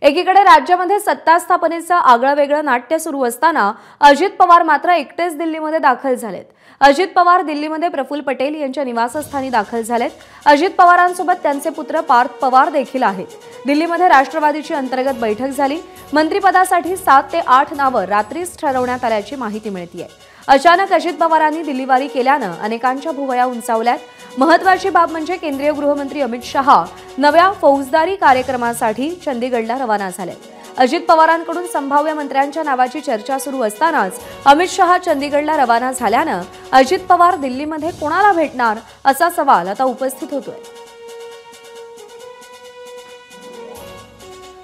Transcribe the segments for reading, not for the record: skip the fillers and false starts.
एकीकडे राज्यामध्ये सत्ता स्थापनेचं आगळं-वेगळं नाट्य सुरू असताना अजित पवार मात्र एकटेच दिल्लीमध्ये दाखल झालेत। अजित पवार दिल्लीमध्ये प्रफुल्ल पटेल यांच्या निवासस्थानी दाखल झालेत। अजित पवारांसोबत त्यांचे पुत्र पार्थ पवार देखील आहेत। दिल्लीमध्ये राष्ट्रवादीची अंतर्गत बैठक झाली। मंत्रिपदासाठी 7 ते 8 नावं रात्रीच ठरवण्यात आल्याची माहिती मिळतेय। अचानक अजित पवारांनी दिल्लीवारी केल्यानं अनेकांच्या भुवया उंचावल्यात। महत्त्वाची बाब म्हणजे केंद्रीय गृहमंत्री अमित शहा नव्या फौजदारी कार्यक्रमासाठी चंदीगडला रवाना झाले। अजित पवारांकडून संभाव्य मंत्र्यांच्या नावाची चर्चा सुरू असतानाच अमित शहा चंदीगडला रवाना झाल्यानं अजित पवार दिल्लीमध्ये कोणाला भेटणार असा सवाल आता उपस्थित होतोय।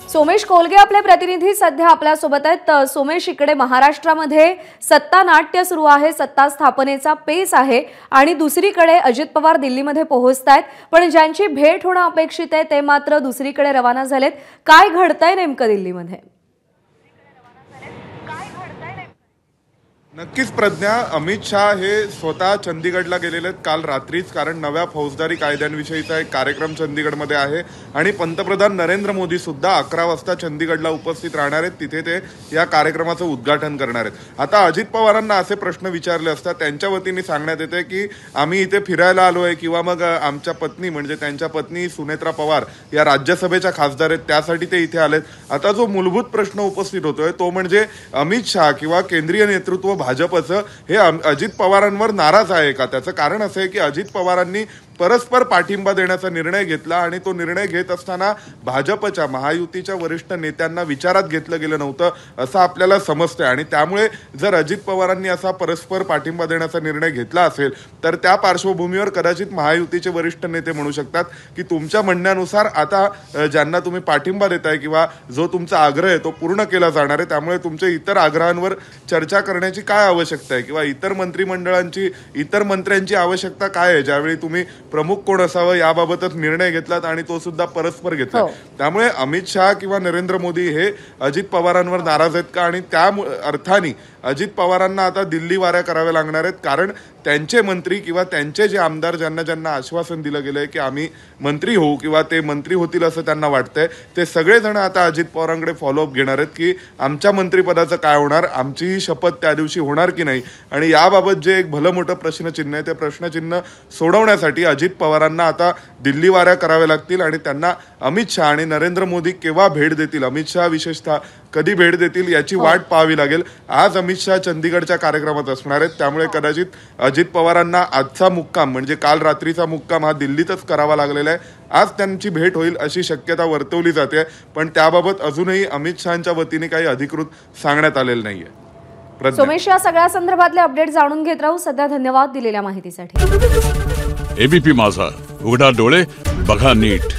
सोमेश कोलगे आपले प्रतिनिधी सध्या आपल्या सोबत आहेत। सोमेश, इकडे महाराष्ट्रामध्ये सत्ता नाट्य सुरू आहे, सत्ता स्थापनेचा पेच आहे आणि दुसरीकडे अजित पवार दिल्लीमध्ये पोहोचतायत, पण ज्यांची भेट होणं अपेक्षित आहे ते मात्र दुसरीकडे रवाना झालेत। काय घडतंय नेमकं दिल्लीमध्ये? नक्कीच प्रज्ञा, अमित शहा हे स्वतः चंदीगडला गेलेले आहेत काल रात्रीच, कारण नव्या फौजदारी कायद्यांविषयीचा एक कार्यक्रम चंदीगडमध्ये आहे आणि पंतप्रधान नरेंद्र मोदी सुद्धा 11 वाजता चंदीगडला उपस्थित राहणार आहेत। तिथे ते या कार्यक्रमाचं उद्घाटन करणार आहेत। आता अजित पवारांना असे प्रश्न विचारले असता त्यांच्या वतीने सांगण्यात येते की आम्ही इथे फिरायला आलोय किंवा मग आमच्या पत्नी म्हणजे त्यांच्या पत्नी सुनेत्रा पवार या राज्यसभेच्या खासदार आहेत त्यासाठी ते इथे आलेत। आता जो मूलभूत प्रश्न उपस्थित होतोय तो म्हणजे अमित शहा किंवा केंद्रीय नेतृत्व भाजपचं हे अजित पवारांवर नाराज आहे का? त्याचं कारण असं आहे की अजित पवारांनी परस्पर पाठिंबा देण्याचा निर्णय घेतला आणि तो निर्णय घेत असताना भाजपच्या महायुतीच्या वरिष्ठ नेत्यांना विचारात घेतलं गेलं नव्हतं असं आपल्याला समजतंय आणि त्यामुळे जर अजित पवारांनी असा परस्पर पाठिंबा देण्याचा निर्णय घेतला असेल तर त्या पार्श्वभूमीवर कदाचित महायुतीचे वरिष्ठ नेते म्हणू शकतात की तुमच्या म्हणण्यानुसार आता ज्यांना तुम्ही पाठिंबा देताय किंवा जो तुमचा आग्रह आहे तो पूर्ण केला जाणार आहे, त्यामुळे तुमच्या इतर आग्रहांवर चर्चा करण्याची काय आवश्यकता आहे किंवा इतर मंत्रिमंडळांची इतर मंत्र्यांची आवश्यकता काय आहे ज्यावेळी तुम्ही प्रमुख कोण असावं याबाबतच निर्णय घेतलात आणि तो सुद्धा परस्पर घेतला। त्यामुळे अमित शहा किंवा नरेंद्र मोदी हे अजित पवारांवर नाराज आहेत का? आणि त्या अर्थाने अजित पवारांना आता दिल्ली वाऱ्या कराव्या लागणार आहेत, कारण त्यांचे मंत्री किंवा त्यांचे जे आमदार ज्यांना ज्यांना आश्वासन दिलं गेलंय की आम्ही मंत्री होऊ किंवा ते मंत्री होतील असं त्यांना वाटतंय, ते सगळेजण आता अजित पवारांकडे फॉलोअप घेणार आहेत की आमच्या मंत्रिपदाचं काय होणार, आमची शपथ त्या दिवशी होणार की नाही। आणि याबाबत जे एक भलं मोठं प्रश्नचिन्ह आहे ते प्रश्नचिन्ह सोडवण्यासाठी अजित पवारांना आता दिल्ली वाऱ्या कराव्या लागतील आणि त्यांना अमित शहा आणि नरेंद्र मोदी केव्हा भेट देतील, अमित शहा विशेषतः कधी भेट देतील याची वाट पाहावी लागेल। आज अमित शहा चंदीगडच्या कार्यक्रमात असणार आहेत, त्यामुळे कदाचित अजित पवारांना आजचा मुक्काम म्हणजे काल रात्रीचा मुक्काम हा दिल्लीतच करावा लागलेला आहे। आज त्यांची भेट होईल अशी शक्यता वर्तवली जाते, पण त्याबाबत अजूनही अमित शहांच्या वतीने काही अधिकृत सांगण्यात आलेलं नाहीये। सोमेश, या सगळ्या संदर्भातले अपडेट जाणून घेत राहू। सध्या धन्यवाद दिलेल्या माहितीसाठी। एबीपी माझा, उघडा डोळे बघा नीट।